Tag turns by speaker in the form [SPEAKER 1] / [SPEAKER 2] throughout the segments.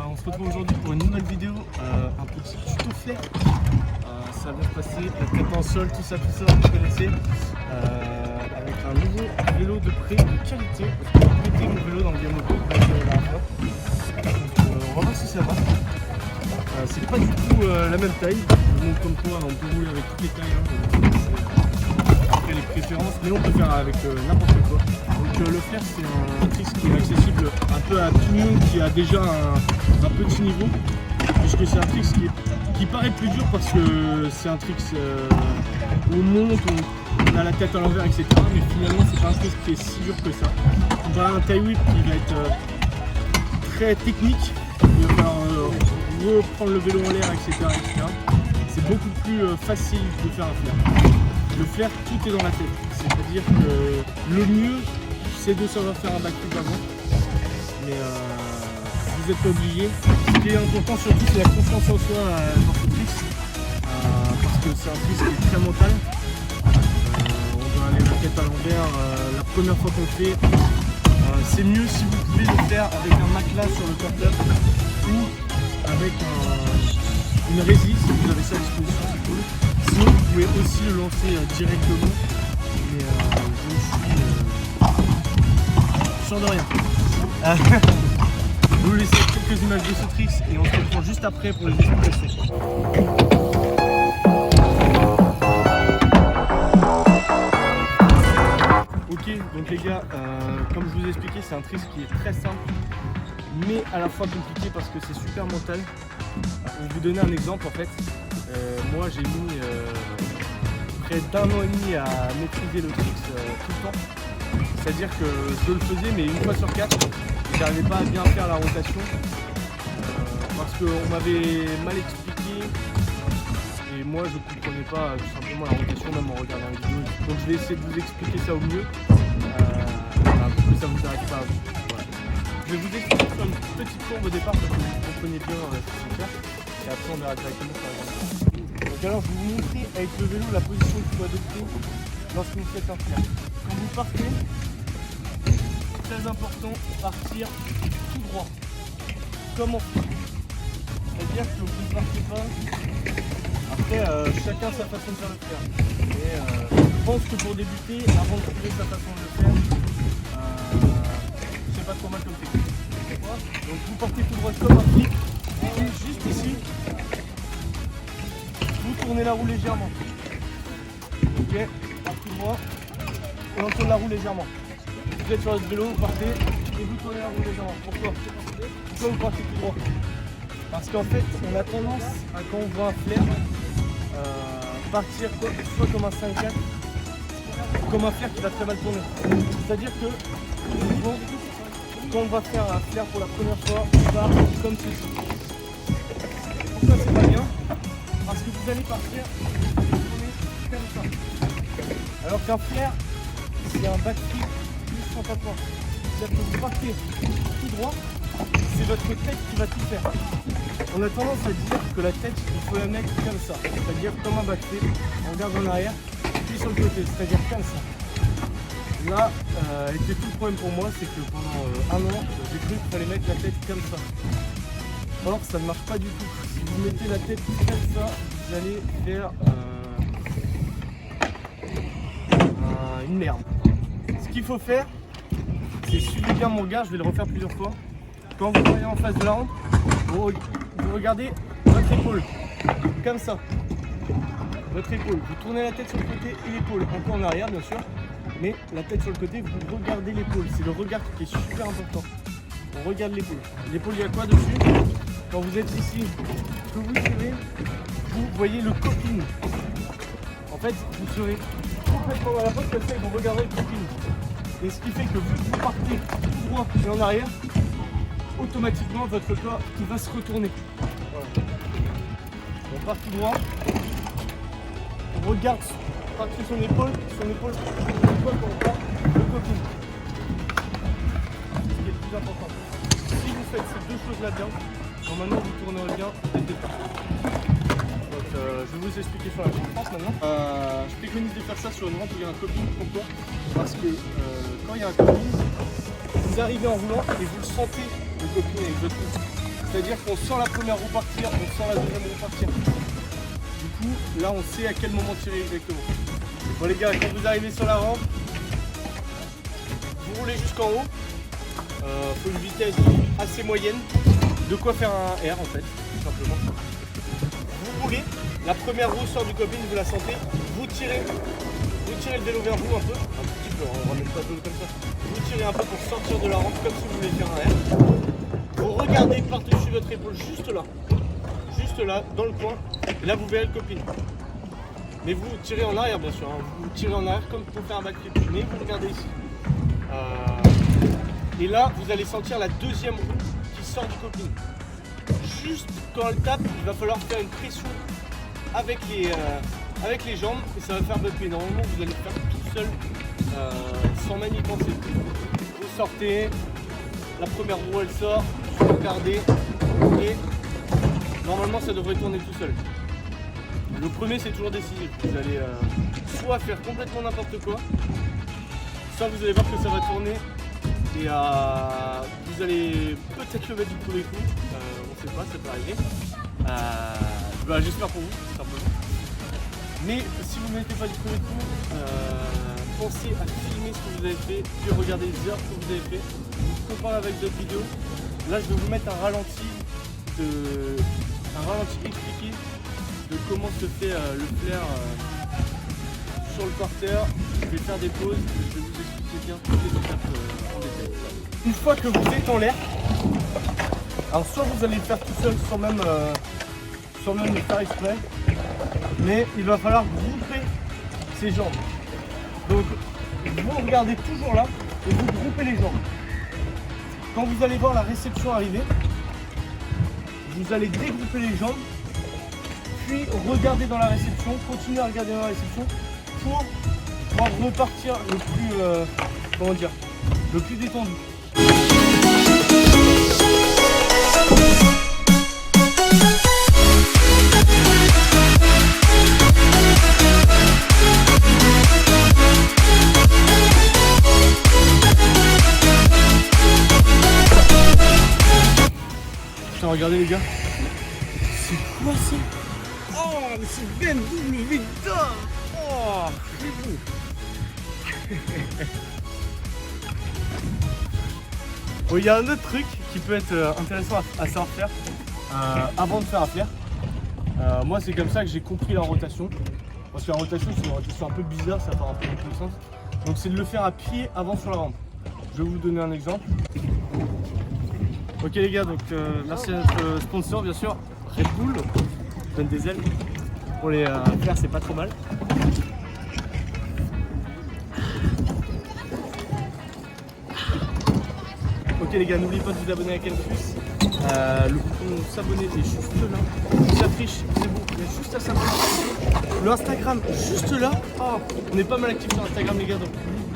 [SPEAKER 1] On se retrouve aujourd'hui pour une nouvelle vidéo, un petit tuto flair. Ça va se passer, la tête en sol, tout ça, vous connaissez. Avec un nouveau vélo de prix de qualité. J'ai pété mon vélo dans le game auto, on va voir si ça va. C'est pas du tout la même taille. Je montre comme quoi, on peut rouler avec toutes les tailles. Après les préférences, mais on peut faire avec n'importe quoi. Donc le flair, c'est un trick qui est accessible un peu à tout le monde qui a déjà un petit niveau, puisque c'est un trick qui paraît plus dur parce que c'est un trick où on monte, on a la tête à l'envers, etc. Mais finalement, c'est pas un trick qui est si dur que ça. On va avoir un tie whip qui va être très technique. Il va falloir reprendre le vélo en l'air, etc. C'est beaucoup plus facile de faire un flair. Le flair, tout est dans la tête. C'est-à-dire que le mieux, c'est de savoir faire un backflip avant. Mais vous n'êtes pas obligé. Ce qui est important surtout, c'est la confiance en soi dans ce trick. Parce que c'est un trick qui est très mental. On doit aller la tête à l'envers la première fois qu'on le fait. C'est mieux si vous pouvez le faire avec un matelas sur le top ou avec une résine, si vous avez ça à disposition, c'est cool. Sinon, vous pouvez aussi le lancer directement. Mais je suis sûr de rien. Je vais vous laisser quelques images de ce trick et on se retrouve juste après pour les explications. Ok, donc les gars, comme je vous ai expliqué, c'est un trick qui est très simple, mais à la fois compliqué parce que c'est super mental. Je vais vous donner un exemple en fait. Moi j'ai mis près d'1 an et demi à maîtriser le trick tout le temps. C'est-à-dire que je le faisais mais une fois sur 4, j'arrivais pas à bien faire la rotation parce qu'on m'avait mal expliqué et moi je comprenais pas tout simplement la rotation même en regardant la vidéo. Donc je vais essayer de vous expliquer ça au mieux pour que ça vous arrive pas à vous. Voilà. Je vais vous expliquer sur une petite courbe au départ pour que vous compreniez bien ce qu'il faut faire et après on verra directement sur la grande. Donc alors je vais vous montrer avec le vélo la position qu'il faut adopter lorsque vous faites un flair. Quand vous partez, très important, partir tout droit, comme en flair. C'est-à-dire que vous ne partez pas, après chacun sa façon de faire le flair. Mais je pense que pour débuter, avant de trouver sa façon de le faire, c'est pas trop mal comme technique. Donc vous partez tout droit comme un flic, et juste ici, vous tournez la roue légèrement. Ok, tout droit, et on tourne la roue légèrement. Vous êtes sur votre vélo, vous partez, et vous tournez la roue légèrement. Pourquoi vous partez tout droit? Parce qu'en fait, on a tendance à, quand on voit un flair, partir soit comme un 5-4, comme un flair qui va très mal tourner. C'est-à-dire que souvent, quand on va faire un flair pour la première fois, on part comme ceci. Pourquoi c'est pas bien? Parce que vous allez partir comme ça. Alors qu'un flair, c'est un backflip plus sans tapant. C'est-à-dire que vous partez tout droit, c'est votre tête qui va tout faire. On a tendance à dire que la tête, il faut la mettre comme ça, c'est-à-dire comme un backflip, on regarde en arrière, puis sur le côté, c'est-à-dire comme ça. Là, était tout le problème pour moi, c'est que pendant un an, j'ai cru qu'il fallait mettre la tête comme ça. Or, ça ne marche pas du tout. Si vous mettez la tête comme ça, vous allez faire une merde. Ce qu'il faut faire, c'est suivre bien mon regard, je vais le refaire plusieurs fois. Quand vous voyez en face de la rampe, vous regardez votre épaule, comme ça. Votre épaule, vous tournez la tête sur le côté et l'épaule, un peu en arrière bien sûr, mais la tête sur le côté, vous regardez l'épaule. C'est le regard qui est super important. On regarde l'épaule. L'épaule, il y a quoi dessus? Quand vous êtes ici, que vous tirez, vous voyez le coping. En fait, vous serez complètement dans la poche comme ça et vous regardez le coping. Et ce qui fait que vous partez tout droit et en arrière, automatiquement votre corps qui va se retourner. Voilà. On part tout droit, on regarde par-dessus son épaule, on voit qu'on part le coping. C'est ce qui est le plus important. Si vous faites ces deux choses-là bien, normalement vous tournerez bien dès le départ. Donc je vais vous expliquer sur la Grande France maintenant. Je préconise de faire ça sur une rampe où il y a un coping. Pourquoi? Parce que quand il y a un coping, vous arrivez en roulant et vous le sentez le coping avec votre roue. C'est-à-dire qu'on sent la première roue partir, on sent la deuxième roue partir. Du coup, là on sait à quel moment tirer exactement. Bon les gars, quand vous arrivez sur la rampe, vous roulez jusqu'en haut. Faut une vitesse assez moyenne. De quoi faire un R en fait, tout simplement. Vous roulez, la première roue sort du coping, vous la sentez, vous tirez le vélo vers vous un peu, petit peu, on ramène pas de vélo comme ça. Vous tirez un peu pour sortir de la rampe comme si vous voulez faire un R. Vous regardez par-dessus votre épaule juste là, dans le coin, et là vous verrez le coping. Mais vous tirez en arrière bien sûr, hein. Vous tirez en arrière comme pour faire un backflip, mais vous regardez ici. Et là vous allez sentir la deuxième roue qui sort du coping. Juste quand elle tape, il va falloir faire une pression avec les jambes et ça va faire votre pied. Normalement vous allez le faire tout seul sans même y penser. Vous sortez, la première roue elle sort, vous regardez et normalement ça devrait tourner tout seul. Le premier c'est toujours décisif. Vous allez soit faire complètement n'importe quoi, soit vous allez voir que ça va tourner et vous allez peut-être le mettre du premier coup. On sait pas, ça peut arriver. J'espère pour vous, simplement. Mais si vous ne mettez pas du premier coup, pensez à filmer ce que vous avez fait, puis regardez les heures que vous avez fait, vous comparez avec d'autres vidéos. Là, je vais vous mettre un ralenti expliqué de comment se fait le flair sur le quarter. Je vais faire des pauses, je vais vous expliquer bien toutes les étapes en détail. Une fois que vous êtes en l'air, alors soit vous allez le faire tout seul sans même le faire exprès, mais il va falloir grouper ses jambes. Donc vous regardez toujours là et vous groupez les jambes. Quand vous allez voir la réception arriver, vous allez dégrouper les jambes, puis regarder dans la réception, continuer à regarder dans la réception pour pouvoir repartir le plus détendu. Putain, regardez les gars, c'est quoi ça? Oh, mais c'est BMW d'or. Oh, c'est beau. Bon, il y a un autre truc qui peut être intéressant à savoir faire avant de faire un flair. Moi, c'est comme ça que j'ai compris la rotation. Parce que la rotation, c'est une rotation un peu bizarre, ça part un peu dans tous les sens. Donc, c'est de le faire à pied avant sur la rampe. Je vais vous donner un exemple. Ok les gars, donc merci à notre sponsor bien sûr, Red Bull, donne des ailes. Pour les faire c'est pas trop mal. Ok les gars, n'oubliez pas de vous abonner à Canfus. Le bouton s'abonner est juste là. Il s'affiche, c'est bon, il y a juste à s'abonner. Le Instagram juste là. Oh, on est pas mal actifs sur Instagram les gars, donc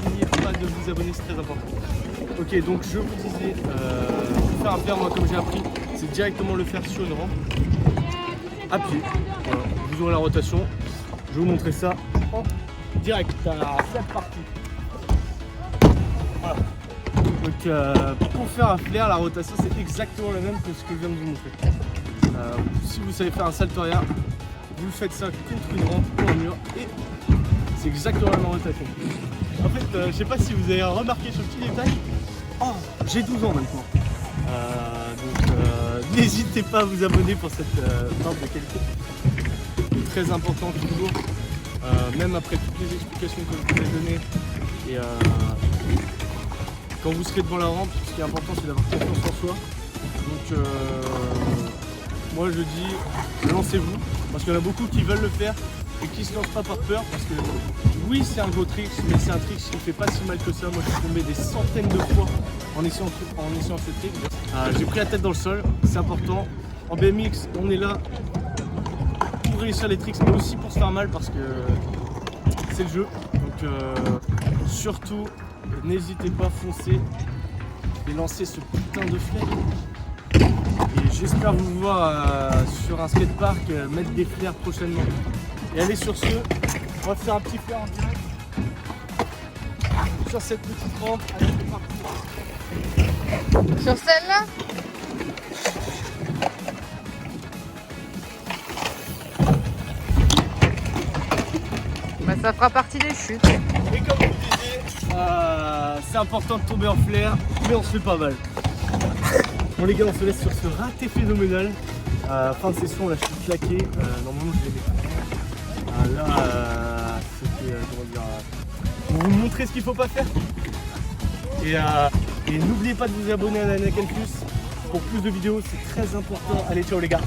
[SPEAKER 1] n'oubliez pas de vous abonner, c'est très important. Ok, donc je vous disais, pour faire un flair, moi comme j'ai appris, c'est directement le faire sur une rampe, à pied. Voilà, vous aurez la rotation, je vais vous montrer ça en direct. C'est parti. Voilà. Donc pour faire un flair, la rotation c'est exactement la même que ce que je viens de vous montrer. Si vous savez faire un salto arrière, vous faites ça contre une rampe ou un mur et c'est exactement la même rotation. En fait, je sais pas si vous avez remarqué ce petit détail. Oh, j'ai 12 ans maintenant. Donc n'hésitez pas à vous abonner pour cette barre de qualité. Très important toujours. Même après toutes les explications que je vous ai données. Et quand vous serez devant la rampe, ce qui est important c'est d'avoir confiance en soi. Donc moi je dis lancez-vous. Parce qu'il y en a beaucoup qui veulent le faire et qui se lancent pas par peur. Parce que oui c'est un gros trick, mais c'est un trick qui fait pas si mal que ça. Moi je suis tombé des centaines de fois en essayant ce trick. J'ai pris la tête dans le sol, c'est important. En BMX on est là pour réussir les tricks, mais aussi pour se faire mal parce que c'est le jeu. Donc surtout n'hésitez pas à foncer et lancer ce putain de flair. Et j'espère vous voir sur un skatepark mettre des flairs prochainement. Et allez sur ce, on va faire un petit flair en direct sur cette petite rampe. Allez, c'est parti.
[SPEAKER 2] Sur celle-là? Ça fera partie des chutes.
[SPEAKER 1] Et comme vous disiez, c'est important de tomber en flair, mais on se fait pas mal. Bon les gars, on se laisse sur ce raté phénoménal. Fin de session, là je suis claqué. Normalement je l'ai mis. Là, c'était comment dire, pour vous montrer ce qu'il faut pas faire. Et n'oubliez pas de vous abonner à Anakin Plus pour plus de vidéos, c'est très important. Allez, ciao les gars.